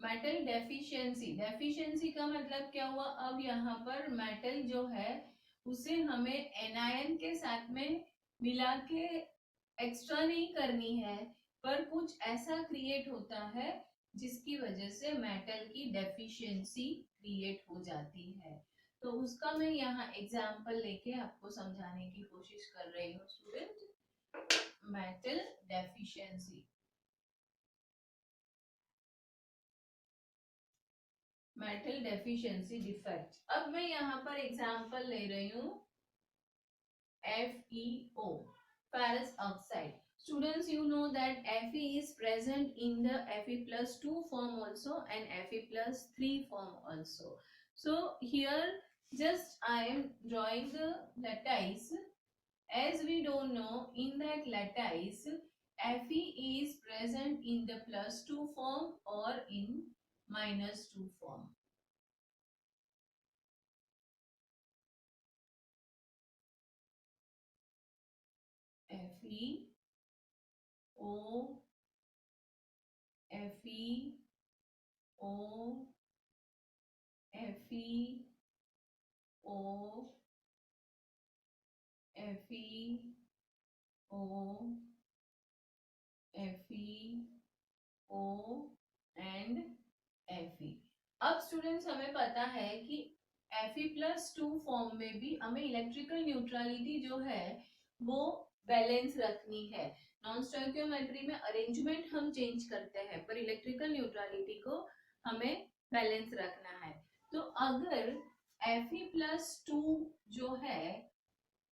Metal deficiency, deficiency का मतलब क्या हुआ, अब यहाँ पर मेटल जो है उसे हमें एनायन के साथ में मिला के एक्स्ट्रा नहीं करनी है, पर कुछ ऐसा क्रिएट होता है जिसकी वजह से मेटल की डेफिशिएंसी क्रिएट हो जाती है। तो उसका मैं यहाँ एग्जांपल लेके आपको समझाने की कोशिश कर रही हूँ student. Metal deficiency, metal deficiency defect. अब मैं यहाँ पर एग्जांपल ले रही हूँ FeO, ferrous oxide. Students, you know that Fe is present in the Fe+2 form also and Fe+3 form also. So here just I am drawing the lattice. As we don't know, in that lattice Fe is present in the +2 form or in -2 form. Fe O, Fe O, Fe O, Fe O, Fe O and Fe। अब students हमें पता है कि Fe+2 form में भी हमें electrical neutrality जो है वो बैलेंस रखनी है। नॉन स्टोइकियोमेट्री में अरेंजमेंट हम चेंज करते हैं, पर इलेक्ट्रिकल न्यूट्रलिटी को हमें बैलेंस रखना है। तो अगर Fe+2 जो है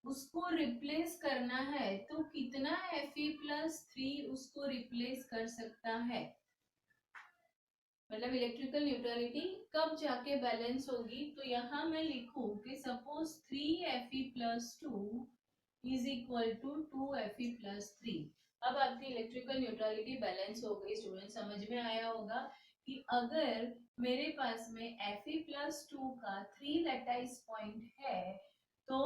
उसको रिप्लेस करना है तो कितना Fe+3 उसको रिप्लेस कर सकता है, मतलब इलेक्ट्रिकल न्यूट्रलिटी कब जाके बैलेंस होगी। तो यहाँ मैं लिखूं कि suppose 3Fe+2 is equal to 2Fe+3। अब आपकी इलेक्ट्रिकल न्यूट्रलिटी बैलेंस हो गई। स्टूडेंट समझ में आया होगा कि अगर मेरे पास में Fe+2 का 3 लैटाइस पॉइंट है तो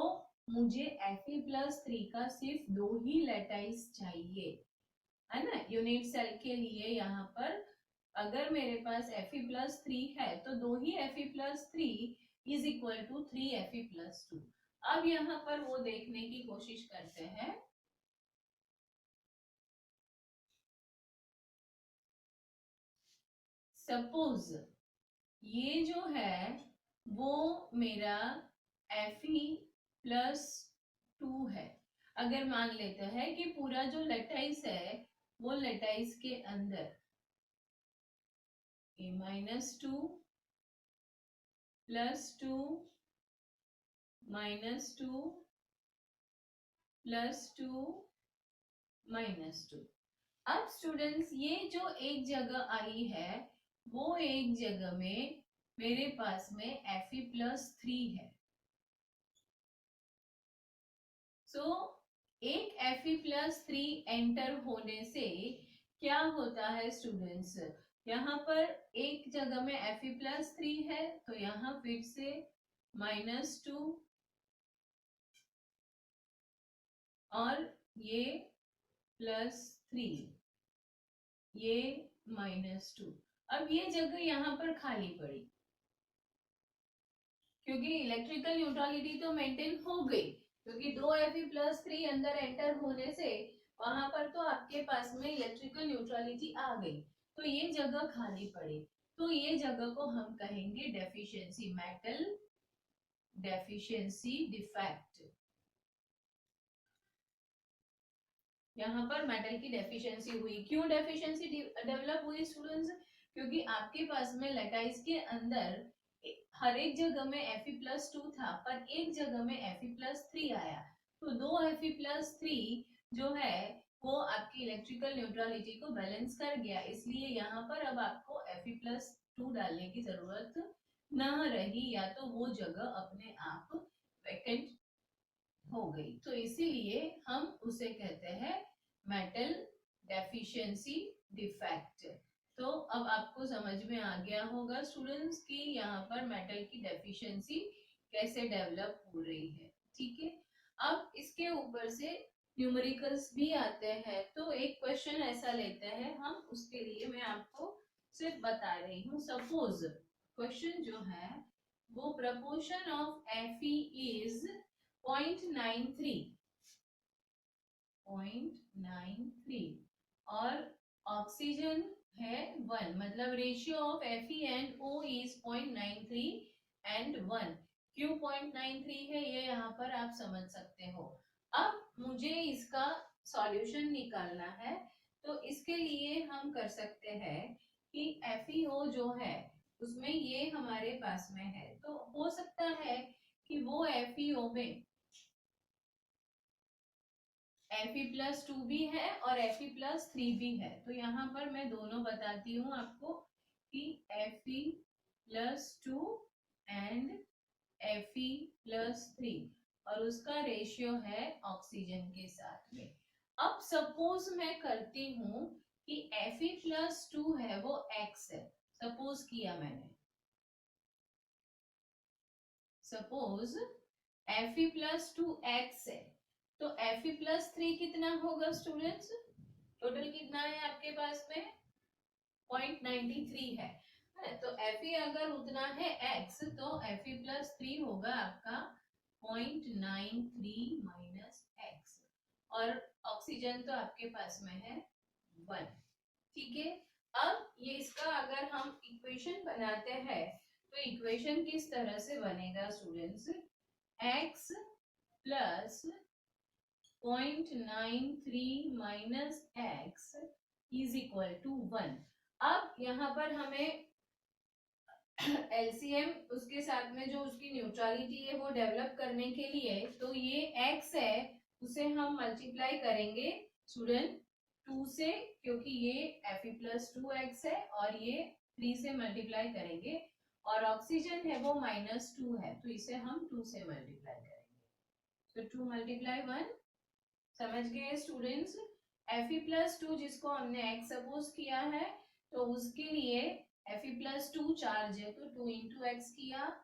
मुझे Fe+3 का सिर्फ 2 ही लैटाइस चाहिए, है ना। यूनिट सेल के लिए यहाँ पर अगर मेरे पास Fe+3 है तो 2 ही Fe+3 is equal to 3Fe+2। अब यहाँ पर वो देखने की कोशिश करते हैं। सपोज ये जो है वो मेरा Fe+2 है। अगर मान लेते हैं कि पूरा जो लैटाइस है वो लैटाइस के अंदर A-2 +2 -2 +2 -2। अब स्टूडेंट्स ये जो एक जगह आई है वो एक जगह में मेरे पास में Fe+3 है। सो एक Fe+3 एंटर होने से क्या होता है स्टूडेंट्स, यहाँ पर एक जगह में Fe+3 है तो यहाँ फिर से -2 और ये +3, ये -2। अब ये जगह यहाँ पर खाली पड़ी क्योंकि इलेक्ट्रिकल न्यूट्रलिटी तो मेंटेन हो गई, क्योंकि 2 Fe+3 अंदर एंटर होने से वहां पर तो आपके पास में इलेक्ट्रिकल न्यूट्रलिटी आ गई, तो ये जगह खाली पड़ी। तो ये जगह को हम कहेंगे डेफिशिएंसी, मेटल डेफिशिएंसी डिफेक्ट। यहाँ पर मेटल की डेफिशिएंसी हुई। क्यों डेफिशिएंसी डेवलप हुई स्टूडेंट्स, क्योंकि आपके पास में लैटाइस के अंदर हर एक जगह में Fe+2 था पर एक जगह में Fe+3 आया, तो 2 Fe+3 जो है वो आपकी इलेक्ट्रिकल न्यूट्रलिटी को बैलेंस कर गया, इसलिए यहाँ पर अब आपको Fe+2 डालने की जरूरत न रही, या तो वो जगह अपने आप वैकेंट हो गई। तो इसीलिए हम उसे कहते हैं मेटल डेफिशिएंसी डिफेक्ट। तो अब आपको समझ में आ गया होगा स्टूडेंट्स कि यहाँ पर मेटल की डेफिशिएंसी कैसे डेवलप हो रही है, ठीक है। अब इसके ऊपर से न्यूमेरिकल्स भी आते हैं, तो एक क्वेश्चन ऐसा लेते हैं हम, उसके लिए मैं आपको सिर्फ बता रही हूँ। सपोज क्वेश्चन जो है वो प्रपोर्शन ऑफ Fe इज 0.93 और ऑक्सीजन है 1, मतलब ratio of Fe and O is 0.93 and 1। क्यों 0.93 है ये यहाँ पर आप समझ सकते हो। अब मुझे इसका सॉल्यूशन निकालना है, तो इसके लिए हम कर सकते हैं कि FeO जो है उसमें ये हमारे पास में है, तो हो सकता है कि वो FeO में Fe+2 भी है और Fe+3 भी है। तो यहाँ पर मैं दोनों बताती हूँ आपको कि Fe+2 एंड Fe+3 और उसका रेशियो है ऑक्सीजन के साथ में। अब सपोज मैं करती हूँ कि Fe+2 है वो X है, सपोज किया मैंने। सपोज Fe+2 X है, तो Fe+3 कितना होगा स्टूडेंट्स? टोटल कितना है आपके पास में? 0.93 है। तो Fe अगर उतना है X, तो Fe+3 होगा आपका 0.93 माइनस X, और ऑक्सीजन तो आपके पास में है 1। ठीक है, अब ये इसका अगर हम इक्वेशन बनाते हैं तो इक्वेशन किस तरह से बनेगा students? X plus 0.93 minus X is equal to 1। अब यहाँ पर हमें एलसीएम उसके साथ में जो उसकी न्यूट्रलिटी है वो डेवलप करने के लिए, तो ये x है उसे हम मल्टीप्लाई करेंगे स्टूडेंट 2 से, क्योंकि ये Fe+2x है और ये 3 से मल्टीप्लाई करेंगे, और ऑक्सीजन है वो -2 है, तो इसे हम 2 से मल्टीप्लाई करेंगे। तो 2 मल्टीप्लाई 1, समझ गए स्टूडेंट्स? Fe+2 जिसको हमने x सपोज किया है, तो उसके लिए Fe+2 चार्ज है, तो 2 इंटू एक्स किया।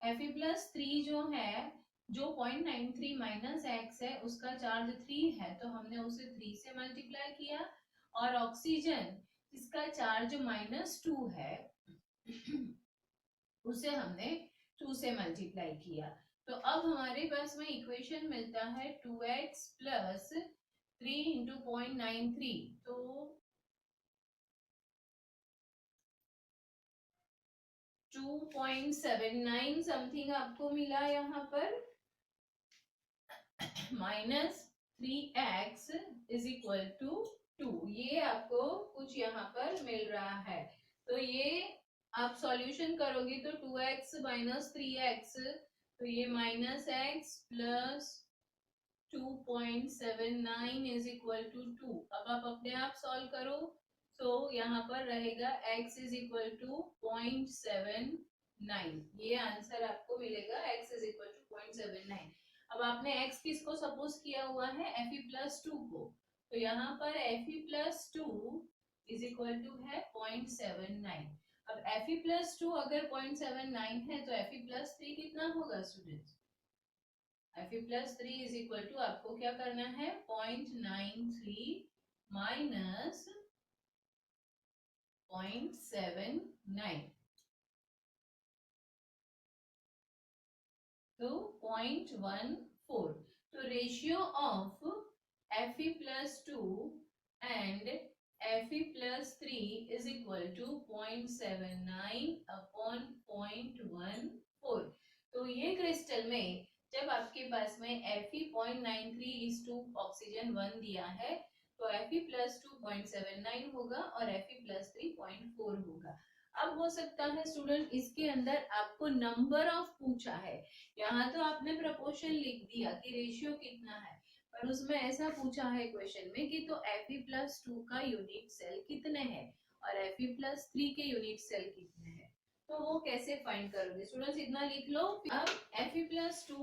Fe+3 जो है, जो 0.93 माइनस एक्स है उसका चार्ज 3 है, तो हमने उसे 3 से मल्टीप्लाई किया, और ऑक्सीजन जिसका चार्ज -2 है उसे हमने 2 से मल्टीप्लाई किया। तो अब हमारे पास में इक्वेशन मिलता है 2x प्लस 3 इंटू 0.93, तो 2.79 समथिंग आपको मिला यहाँ पर, -3x इज इक्वल टू 2। ये आपको कुछ यहाँ पर मिल रहा है। तो ये आप सॉल्यूशन करोगे तो 2x माइनस 3x, तो ये -x plus 2.79 is equal to 2। अब आप अपने आप सॉल्व करो, तो यहाँ पर रहेगा x इज इक्वल टू 0.79। ये आंसर आपको मिलेगा, x इज इक्वल टू 0.79। अब आपने x किसको सपोज किया हुआ है? Fe+2 को, तो यहाँ पर Fe+2 इज इक्वल टू है 0.79। अब Fe+2 अगर 0.79 है तो Fe+3 कितना होगा students? Fe+3 is equal to, आपको क्या करना है? 0.93 माइनस 0.79, तो 0.14। तो ratio of Fe+2 and Fe+3 is equal to 0.79 upon 0.14। तो ये क्रिस्टल में जब आपके पास में Fe 0.93 ऑक्सीजन 1 दिया है, तो Fe+2 0.79 होगा और Fe+3 0.4 होगा। अब हो सकता है स्टूडेंट इसके अंदर आपको नंबर ऑफ पूछा है, यहाँ तो आपने प्रपोर्शन लिख दिया कि रेशियो कितना है, पर उसमें ऐसा पूछा है क्वेश्चन में कि तो Fe+2 का यूनिट सेल कितने हैं और Fe+3 के यूनिट सेल कितने हैं, तो वो कैसे फाइंड करोगे स्टूडेंट्स? इतना लिख लो। अब Fe+2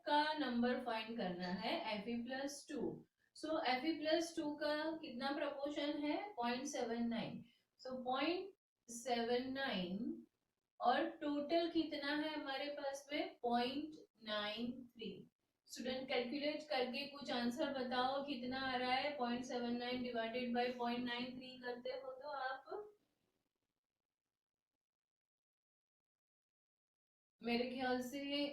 का नंबर फाइंड करना है, Fe+2। सो Fe+2 का कितना प्रपोर्शन है? 0.79। सो 0.79 और टोटल कितना है हमारे पास में? 0.93। स्टूडेंट कैलकुलेट करके कुछ आंसर बताओ कितना आ रहा है? 0.79 डिवाइडेड बाय 0.93 करते हो तो आप मेरे ख्याल से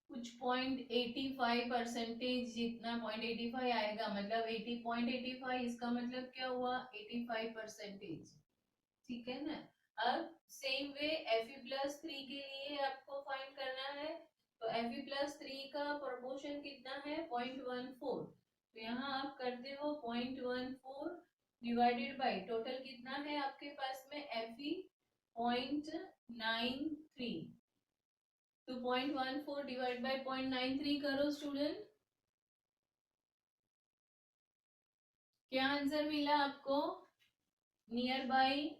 कुछ 0.85% जितना 0.85 आएगा, मतलब 80.85, इसका मतलब क्या हुआ 85%। ठीक है ना। अब सेम वे Fe+3 के लिए आपको फाइंड करना है, तो Fe+3 का प्रोपोर्शन कितना है 0.14, तो यहाँ आप करते हो 0.14 डिवाइडेड बाई टोटल कितना है आपके पास में Fe 0.93, तो 0.14 डिवाइड बाई 0.93 करो स्टूडेंट, क्या आंसर मिला आपको, नियर बाई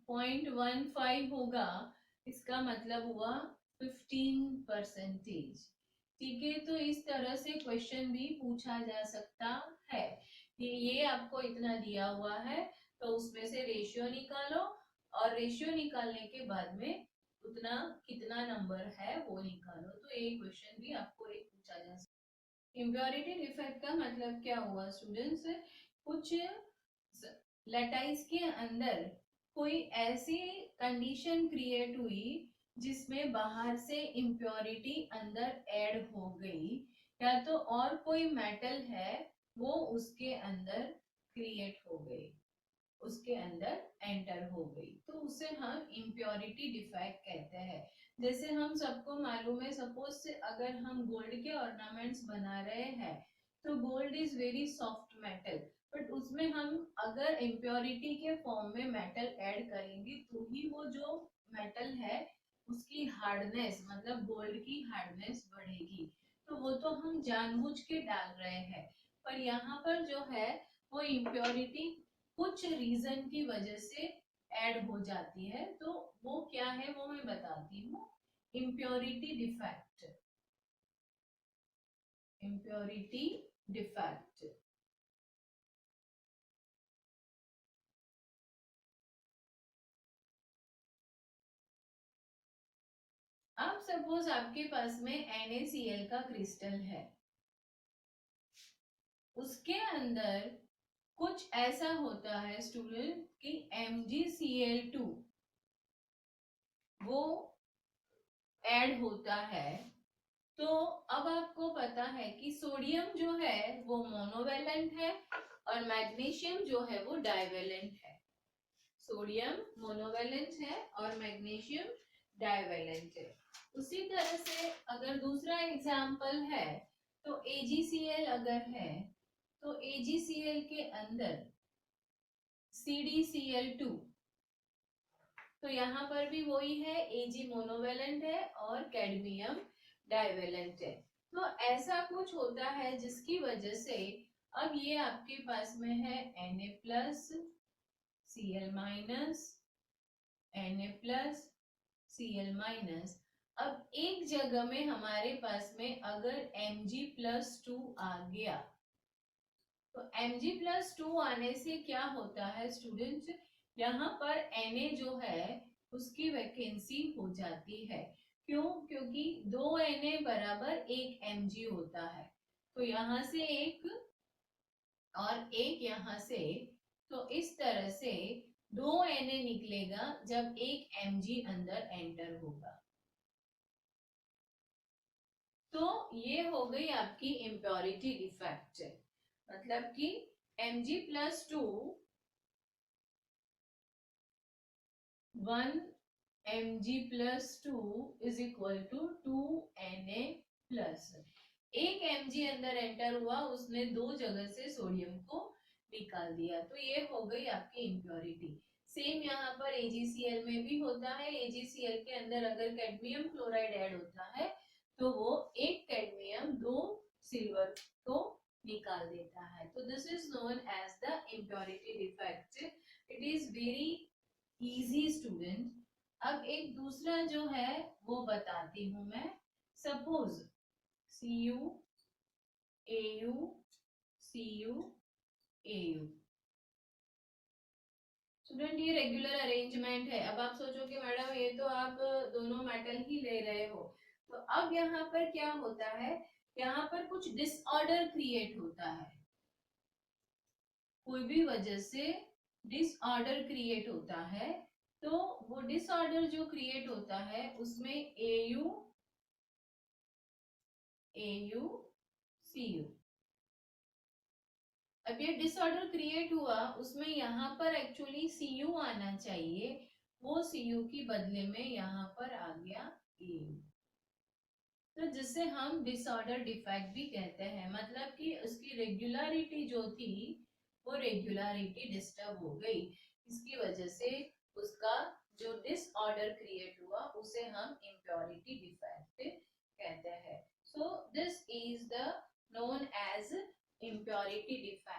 0.15 होगा, इसका मतलब हुआ 15%। ठीक है, तो इस तरह से क्वेश्चन भी पूछा जा सकता है कि ये आपको इतना दिया हुआ है तो उसमें से रेशियो निकालो, और रेशियो निकालने के बाद में उतना कितना नंबर है वो निकालो, तो ये क्वेश्चन भी आपको एक पूछा जा सकता है। इम्प्योरिटी डिफेक्ट का मतलब क्या हुआ स्टूडेंट्स, कुछ लैटाइस के अंदर कोई ऐसी कंडीशन क्रिएट हुई जिसमें बाहर से इम्प्योरिटी अंदर ऐड हो गई, या तो और कोई मेटल है वो उसके अंदर क्रिएट हो गई, उसके अंदर एंटर हो गई, तो उसे हम इम्प्योरिटी डिफेक्ट कहते हैं। जैसे हम सबको मालूम है, सपोज से अगर हम गोल्ड के ऑर्नामेंट्स बना रहे हैं, तो gold is very soft metal, but उसमें हम अगर इम्प्योरिटी के फॉर्म में मेटल ऐड करेंगे तो ही वो जो मेटल है उसकी हार्डनेस, मतलब गोल्ड की हार्डनेस बढ़ेगी, तो वो तो हम जानबूझ के डाल रहे हैं। पर यहाँ पर जो है वो इम्प्योरिटी कुछ रीजन की वजह से ऐड हो जाती है, तो वो क्या है वो मैं बताती हूँ। इम्प्योरिटी डिफेक्ट, इम्प्योरिटी डिफेक्ट, अब सपोज आपके पास में NaCl का क्रिस्टल है, उसके अंदर कुछ ऐसा होता है स्टूडेंट कि MgCl2 वो ऐड होता है, तो अब आपको पता है कि सोडियम जो है वो मोनोवेलेंट है और मैग्नीशियम जो है वो डाइवेलेंट है, सोडियम मोनोवेलेंट है और मैग्नीशियम डाइवेलेंट है। उसी तरह से अगर दूसरा एग्जाम्पल है, तो AgCl अगर है, तो AgCl के अंदर CdCl2, तो यहाँ पर भी वही है, Ag मोनोवेलेंट है और कैडमियम डाइवेलेंट है। तो ऐसा कुछ होता है जिसकी वजह से अब ये आपके पास में है Na+, Cl-, Na+, Cl-। अब एक जगह में हमारे पास में अगर Mg+2 आ गया, तो Mg+2 आने से क्या होता है स्टूडेंट्स, यहाँ पर Na जो है उसकी वैकेंसी हो जाती है, क्यों, क्योंकि 2 Na बराबर 1 Mg होता है, तो यहाँ से एक और एक यहाँ से, तो इस तरह से 2 Na निकलेगा जब 1 Mg अंदर एंटर होगा, तो ये हो गई आपकी इम्प्योरिटी डिफेक्ट, मतलब कि Mg+2 1 Mg+2 is equal to 2 Na+, एक Mg अंदर एंटर हुआ, उसने दो जगह से सोडियम को निकाल दिया, तो ये हो गई आपकी इम्प्योरिटी। सेम यहाँ पर AgCl में भी होता है, AgCl के अंदर अगर कैडमियम क्लोराइड ऐड होता है तो वो एक कैडमियम दो सिल्वर को निकाल देता है, तो this is known as the impurity defect. It is very easy student. अब एक दूसरा जो है वो बताती हूँ मैं, suppose Cu Au Cu Au, student ये रेगुलर अरेंजमेंट है। अब आप सोचोगे मैडम ये तो आप दोनों मेटल ही ले रहे हो, तो अब यहाँ पर क्या होता है, यहाँ पर कुछ डिसऑर्डर क्रिएट होता है, कोई भी वजह से डिसऑर्डर क्रिएट होता है, तो वो डिसऑर्डर जो क्रिएट होता है उसमें Au AuCu। अब ये डिसऑर्डर क्रिएट हुआ, उसमें यहाँ पर एक्चुअली Cu आना चाहिए, वो Cu की बदले में यहाँ पर आ गया Au। तो जिसे हम डिसऑर्डर डिफेक्ट भी कहते हैं, मतलब कि उसकी रेगुलरिटी जो थी वो रेगुलरिटी डिस्टर्ब हो गई। इसकी वजह से उसका जो डिसऑर्डर क्रिएट हुआ उसे हम इम्प्योरिटी डिफेक्ट कहते हैं। So this is the known as impurity defect.